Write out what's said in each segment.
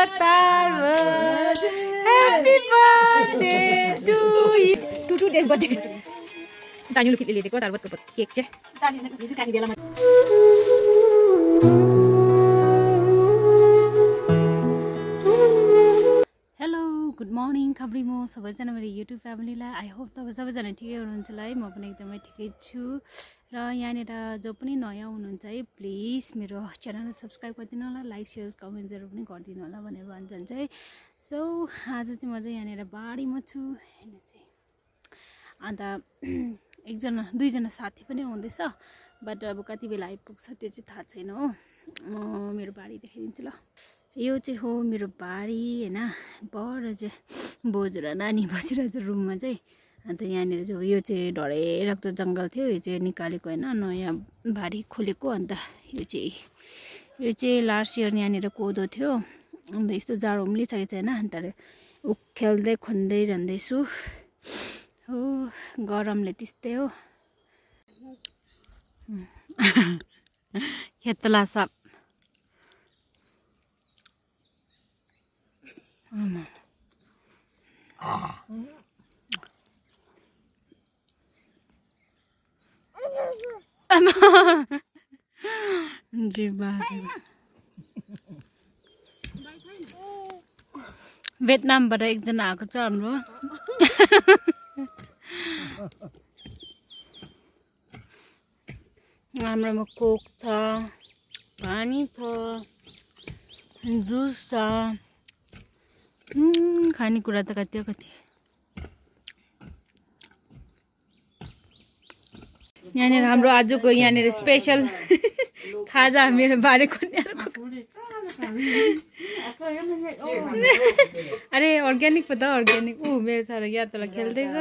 Tarvot. Happy birthday to you. To day birthday. Daniel look at the Tarvot cake. Hello, good morning. Kabrimo, सबैजना मेरो YouTube फ्यामिलीलाई I hope तपाईं सबैजना ठिकै हुनुहुन्छ होला है। म पनि एकदमै ठिकै छु र यहाँनेर जो पनि नयाँ हुनुहुन्छ है प्लिज मेरो च्यानललाई सब्स्क्राइब गरिदिनु होला, लाइक शेयर कमेन्ट्सहरु पनि गरिदिनु होला भनेर भन्छन् चाहिँ। सो आज चाहिँ म चाहिँ यहाँनेर बारीमा छु हैन चाहिँ। अन्त एकजना दुईजना साथी पनि हुँदैछ बट अब कति बेला आइपुग्छ त्यो चाहिँ थाहा छैन हो। म मेरो बारी देखाइदिन्छु ल। यो चाहिँ हो मेरो बारी हैन। पर चाहिँ बोजू र नानी बसिरहेछ रुममा चाहिँ। अन्त यहाँनेर चाहिँ यो चाहिँ ढडे रक्त जंगल थियो, यो चाहिँ निकालेको हैन, नयाँ बारी खोलेको। अन्त यो चाहिँ लास्ट इयर यहाँनेर कोदो थियो। अन्त यस्तो जाडो पनि लिइसकेको छैन। अन्त उखेल्दै खन्दै जाँदैछु हो। गरमले त्यस्तै हो। खेतला साप भियतनामबाट एकजना आएको छ हाम्रो। हाम्रोमा कोक छ, पानी छ, जुस छ, खानेकुरा त कति यहाँनिर हाम्रो आजको यहाँनिर स्पेशल खाजा मेरो बारीको अरे अर्ग्यानिक पो त अर्ग्यानिक। मेरो छोरा यहाँ तल खेल्दैछ।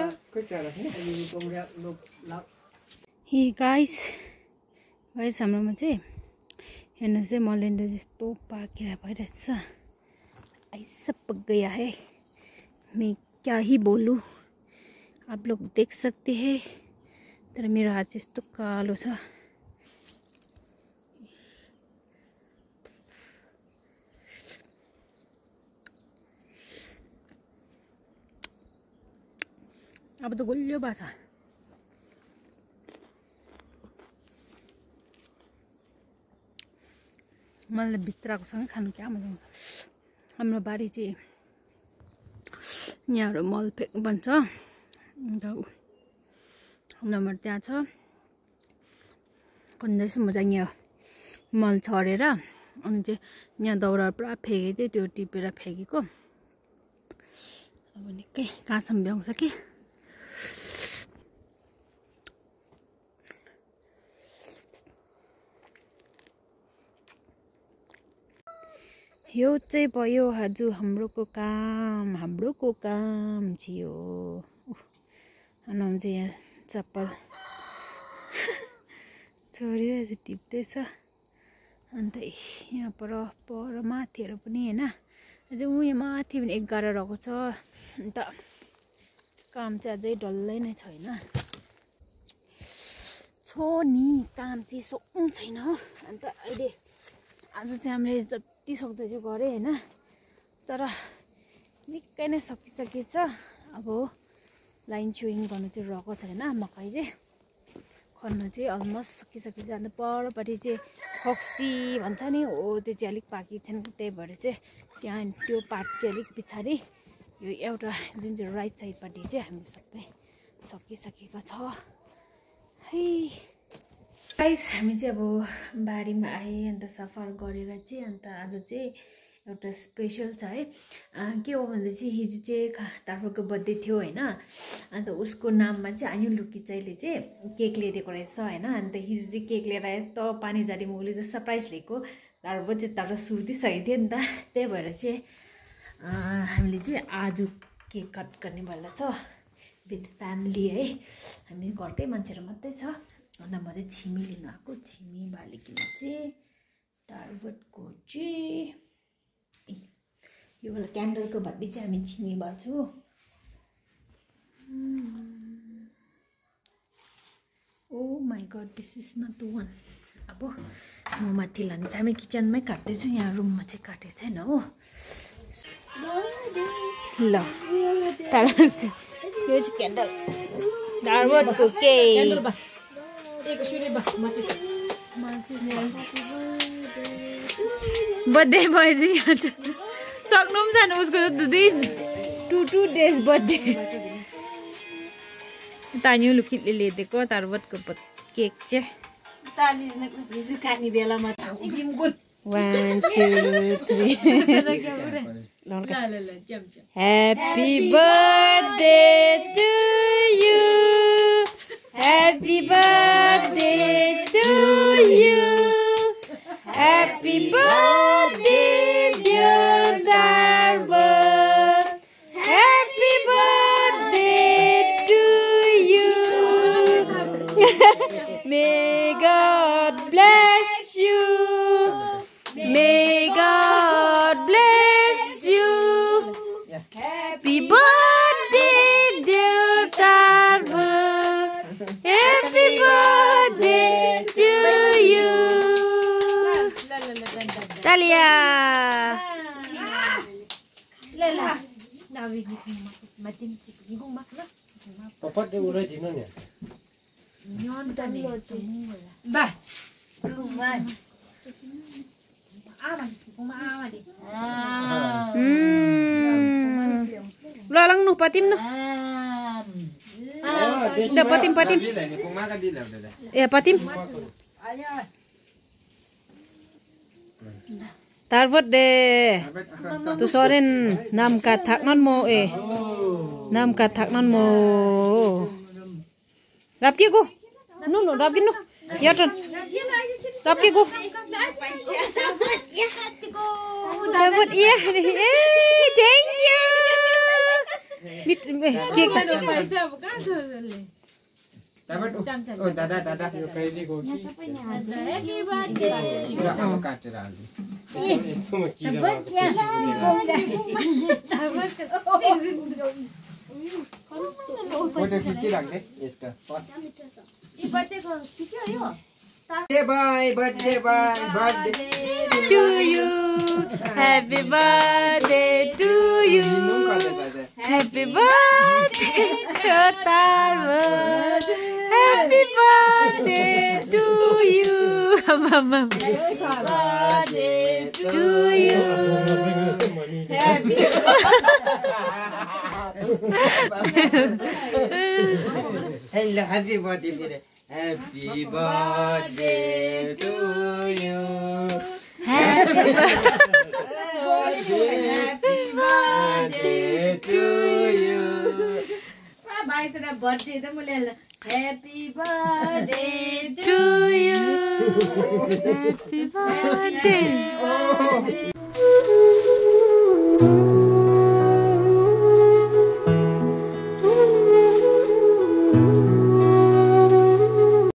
हे गाइस हाम्रोमा चाहिँ हेर्नु चाहिँ मलेन्डो जस्तो पाकेर भइरहेछ। ऐसा पक गया है, मैं क्या ही बोलूं, आप लोग देख सकते हैं। तर मेरो हात चाहिँ यस्तो कालो छ। अब त गुलियो बासा। मलाई भित्रको सँगै खानु क्या मजा आउँछ। हाम्रो बारी चाहिँ यहाँहरु मल फेक्नु भन्छ। अन्त नम्बर त्यहाँ छ। कन्दैछ म चाहिँ यहाँ मल छरेर अनि चाहिँ यहाँ दाउरा पुरा फेकेको थियो, त्यो टिपेर फेकेको। अब निकै काँसम्म भ्याउँछ कि। यो चाहिँ भयो आज हाम्रो काम थियो। नाम चाहिँ यहाँ चप्पल छोडिरहेछ, टिप्दैछ। अन्त यहाँ पर माथिहरू पनि हैन, अझै यहाँ माथि पनि 11 रहेको छ। अन्त काम चाहिँ अझै डल्लै नै छैन छो नि, काम चाहिँ सक्नु छैन। अन्त अहिले आज चाहिँ हामीले जति सक्दो चाहिँ गरे हैन, तर निकै नै सकिसकेछ। अब लाइन चुइङ गर्नु चाहिँ रहेको छैन। मकै चाहिँ खन्न चाहिँ अलमोस्ट सकिसकेछ। अन्त परपट्टि चाहिँ फक्सी भन्छ नि हो, त्यो चाहिँ अलिक पाकी छैन। त्यही भएर चाहिँ त्यहाँ त्यो पार्ट चाहिँ अलिक पछाडि, यो एउटा जुन चाहिँ राइट साइडपट्टि चाहिँ हामी सबै सकिसकेको छ है। गाइस हामी चाहिँ अब बारीमा आए, अन्त सफा गरेर चाहिँ अन्त आज चाहिँ एउटा स्पेशल छ है। के हो भन्दा चाहिँ हिजो चाहिँ तार्फोको बर्थडे थियो हैन। अन्त उसको नाममा चाहिँ आयु लुकिचाइले चाहिँ केक ल्याइदिएको रहेछ हैन। अन्त हिजो चाहिँ केक लिएर आयो त पानी झारी मुले चाहिँ सरप्राइज लिएको। तार्फो चाहिँ तर सुर्तिसकेको थियो नि त, त्यही भएर चाहिँ हामीले चाहिँ आज केक कट गर्ने भएर छ विथ फ्यामिली है। हामी घरकै मान्छेहरू मात्रै छ। अन्त म चाहिँ छिमी लिनु आएको। छिमी बालिकिन चाहिँ तार्फोको चाहिँ यो वाला क्यान्डलको बत्ती चाहिँ हामी Chhimi बाल्छु। Oh my god, this is not the one. अब म माथि लान्छ हामी किचनमै काट्दैछु यहाँ रुममा चाहिँ काटेको छैन हो ल तर यो चाहिँ क्यान्डल डार्वटको के बर्थडे भयो यहाँ सक्नु पनि छैन उसको त 2 days बर्थडे तान्यु लुकितले ल्याइदिएको डार्वटको केक चाहिँ हिजो खाने बेलामा 1 2 3 Happy birthday to you. Happy birthday to you. Happy birthday dear Darwin. Happy birthday to you. May God bless you. May God bless you. Happy birthday, dear Darwin. Happy birthday to you. Talia. Lala. Nawi matin gong makna. Papa dia urai di mana? Nyon tani. Ba. Kuman. Aman, kuma aman di. Lalang nu patim nu. Dah patim. Ya patim. Tarvot de. Tu soren nam ka thak non mo nam ka thak non mo. Rap ki ko. Nu rap ki nu. Ya ton. Rap ki ko. Tarvot iya. Thank you. Mit cake Oh, dada. Yo crazy go. Sudah aku kaca lagi. Itu makira. Foto खींची रख they इसका pass ये birthday को खींचो यो birthday to you. Happy birthday to you. Happy birthday to Darwin. Happy birthday to you. Mama. Birthday to you. Happy Hello, happy birthday, Mire. Happy birthday to you. Happy birthday to you. भाइ सरा birthday त मैले Happy birthday to you. Happy birthday.